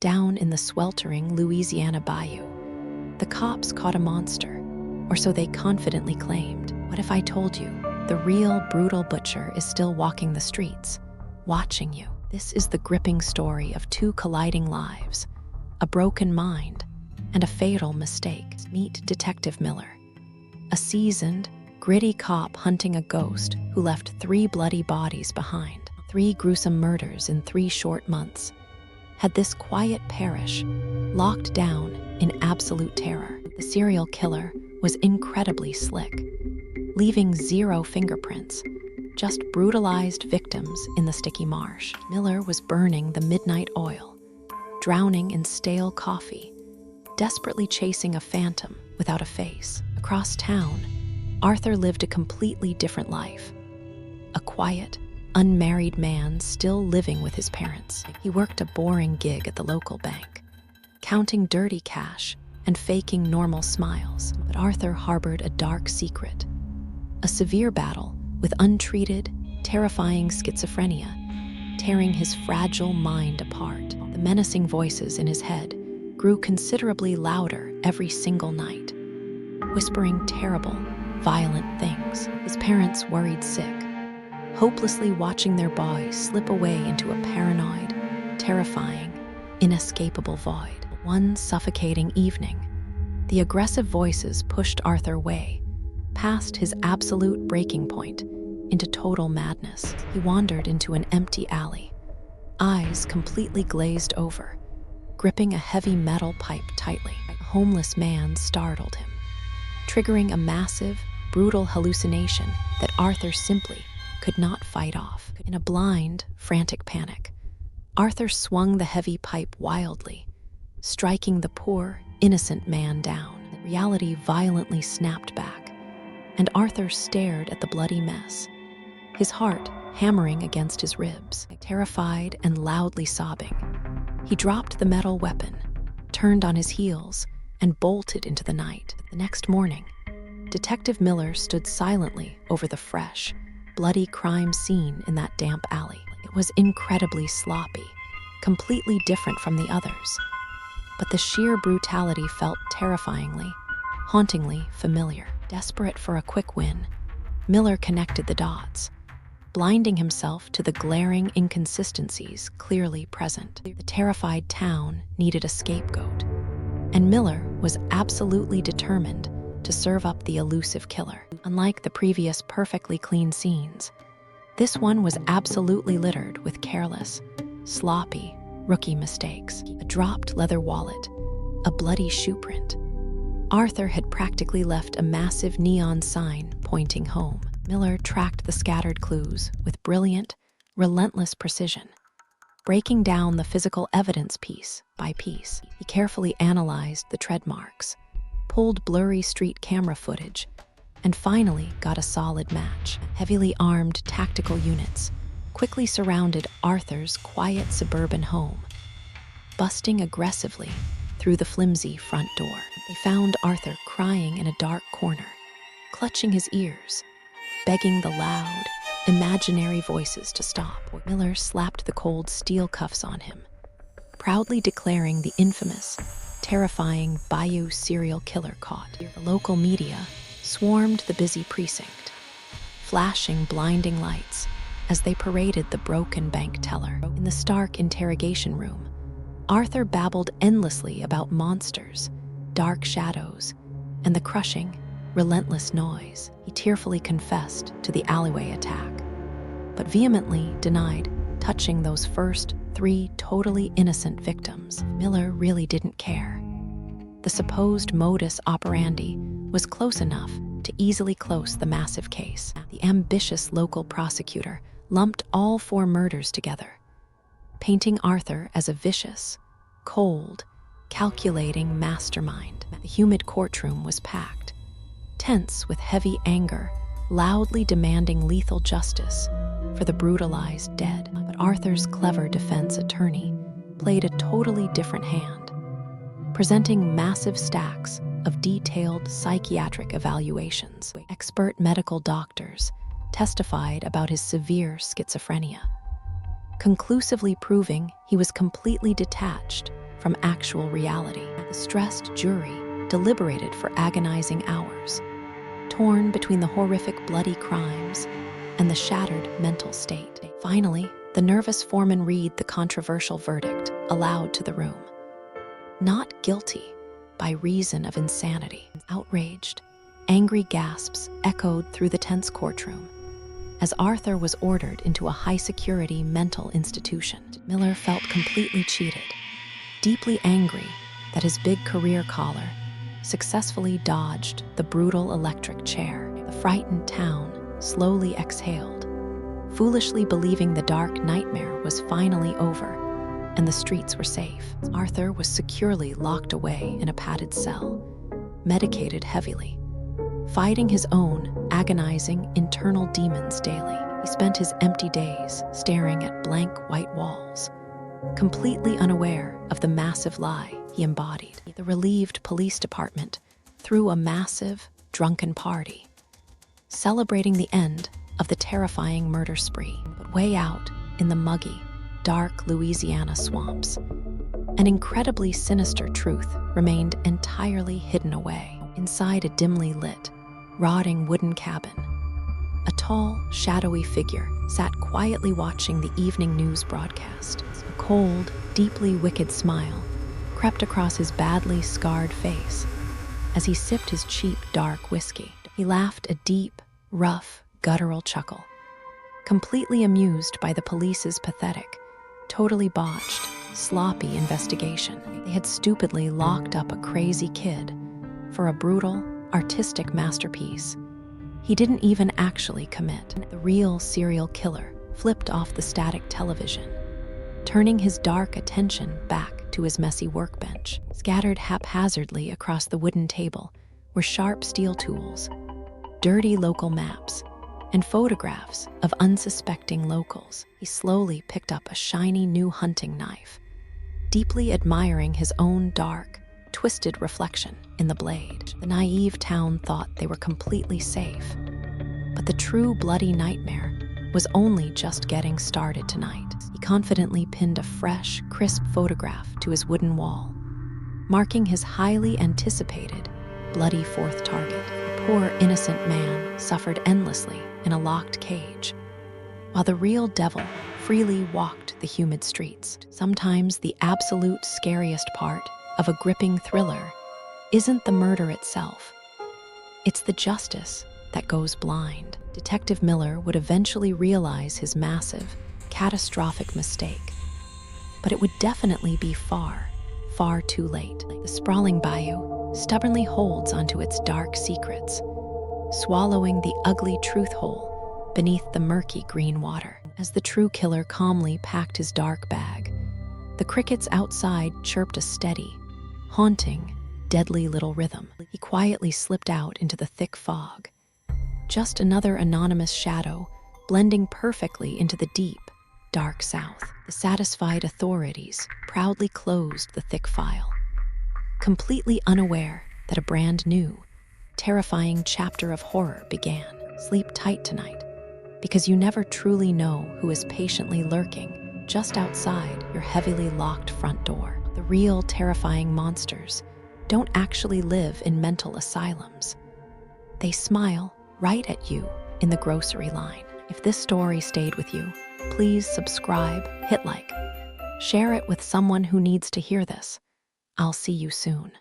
down in the sweltering Louisiana bayou. The cops caught a monster, or so they confidently claimed. What if I told you the real brutal butcher is still walking the streets, watching you? This is the gripping story of two colliding lives, a broken mind, and a fatal mistake. Meet Detective Miller, a seasoned, gritty cop hunting a ghost who left 3 bloody bodies behind. 3 gruesome murders in 3 short months had this quiet parish locked down in absolute terror. The serial killer was incredibly slick, leaving 0 fingerprints, just brutalized victims in the sticky marsh. Miller was burning the midnight oil, drowning in stale coffee, desperately chasing a phantom without a face. Across town, Arthur lived a completely different life. A quiet, unmarried man still living with his parents. He worked a boring gig at the local bank, counting dirty cash and faking normal smiles. But Arthur harbored a dark secret, a severe battle with untreated, terrifying schizophrenia, tearing his fragile mind apart. The menacing voices in his head grew considerably louder every single night, whispering terrible, violent things. His parents worried sick, hopelessly watching their boy slip away into a paranoid, terrifying, inescapable void. One suffocating evening, the aggressive voices pushed Arthur way past his absolute breaking point into total madness. He wandered into an empty alley, eyes completely glazed over, gripping a heavy metal pipe tightly. A homeless man startled him, triggering a massive, brutal hallucination that Arthur simply could not fight off. In a blind, frantic panic, Arthur swung the heavy pipe wildly, striking the poor, innocent man down. Reality violently snapped back, and Arthur stared at the bloody mess, his heart hammering against his ribs. Terrified and loudly sobbing, he dropped the metal weapon, turned on his heels, and bolted into the night. The next morning, Detective Miller stood silently over the fresh, bloody crime scene in that damp alley. It was incredibly sloppy, completely different from the others, but the sheer brutality felt terrifyingly, hauntingly familiar. Desperate for a quick win, Miller connected the dots, blinding himself to the glaring inconsistencies clearly present. The terrified town needed a scapegoat, and Miller was absolutely determined to serve up the elusive killer. Unlike the previous perfectly clean scenes, this one was absolutely littered with careless, sloppy, rookie mistakes. A dropped leather wallet, a bloody shoe print. Arthur had practically left a massive neon sign pointing home. Miller tracked the scattered clues with brilliant, relentless precision, breaking down the physical evidence piece by piece. He carefully analyzed the tread marks, pulled blurry street camera footage, and finally got a solid match. Heavily armed tactical units quickly surrounded Arthur's quiet suburban home, busting aggressively through the flimsy front door. They found Arthur crying in a dark corner, clutching his ears, begging the loud, imaginary voices to stop. Miller slapped the cold steel cuffs on him, proudly declaring the infamous, terrifying bayou serial killer caught. The local media swarmed the busy precinct, flashing blinding lights as they paraded the broken bank teller. In the stark interrogation room, Arthur babbled endlessly about monsters, dark shadows, and the crushing, relentless noise. He tearfully confessed to the alleyway attack, but vehemently denied touching those first 3 totally innocent victims. Miller really didn't care. The supposed modus operandi was close enough to easily close the massive case. The ambitious local prosecutor lumped all 4 murders together, painting Arthur as a vicious, cold, calculating mastermind. The humid courtroom was packed, tense with heavy anger, loudly demanding lethal justice for the brutalized dead. But Arthur's clever defense attorney played a totally different hand, presenting massive stacks of detailed psychiatric evaluations. Expert medical doctors testified about his severe schizophrenia, conclusively proving he was completely detached from actual reality. The stressed jury deliberated for agonizing hours, torn between the horrific bloody crimes and the shattered mental state. Finally, the nervous foreman read the controversial verdict aloud to the room. Not guilty by reason of insanity. Outraged, angry gasps echoed through the tense courtroom as Arthur was ordered into a high-security mental institution. Miller felt completely cheated, deeply angry that his big career collar successfully dodged the brutal electric chair. The frightened town slowly exhaled, foolishly believing the dark nightmare was finally over and the streets were safe. Arthur was securely locked away in a padded cell, medicated heavily, fighting his own agonizing internal demons daily. He spent his empty days staring at blank white walls, completely unaware of the massive lie he embodied. The relieved police department threw a massive, drunken party, celebrating the end of the terrifying murder spree. But way out in the muggy, dark Louisiana swamps, an incredibly sinister truth remained entirely hidden away. Inside a dimly lit, rotting wooden cabin, a tall, shadowy figure sat quietly watching the evening news broadcast. A cold, deeply wicked smile crept across his badly scarred face as he sipped his cheap, dark whiskey. He laughed a deep, rough, guttural chuckle, completely amused by the police's pathetic, totally botched, sloppy investigation. They had stupidly locked up a crazy kid for a brutal, artistic masterpiece he didn't even actually commit. The real serial killer flipped off the static television, turning his dark attention back to his messy workbench. Scattered haphazardly across the wooden table were sharp steel tools, dirty local maps, and photographs of unsuspecting locals. He slowly picked up a shiny new hunting knife, deeply admiring his own dark, twisted reflection in the blade. The naive town thought they were completely safe, but the true bloody nightmare was only just getting started tonight. He confidently pinned a fresh, crisp photograph to his wooden wall, marking his highly anticipated, bloody fourth target. The poor, innocent man suffered endlessly in a locked cage, while the real devil freely walked the humid streets. Sometimes the absolute scariest part of a gripping thriller isn't the murder itself. It's the justice that goes blind. Detective Miller would eventually realize his massive, catastrophic mistake, but it would definitely be far, far too late. The sprawling bayou stubbornly holds onto its dark secrets, swallowing the ugly truth hole beneath the murky green water. As the true killer calmly packed his dark bag, the crickets outside chirped a steady, haunting, deadly little rhythm. He quietly slipped out into the thick fog, just another anonymous shadow blending perfectly into the deep, dark south. The satisfied authorities proudly closed the thick file, completely unaware that a brand new, terrifying chapter of horror began. Sleep tight tonight, because you never truly know who is patiently lurking just outside your heavily locked front door. The real terrifying monsters don't actually live in mental asylums. They smile right at you in the grocery line. If this story stayed with you, please subscribe, hit like, share it with someone who needs to hear this. I'll see you soon.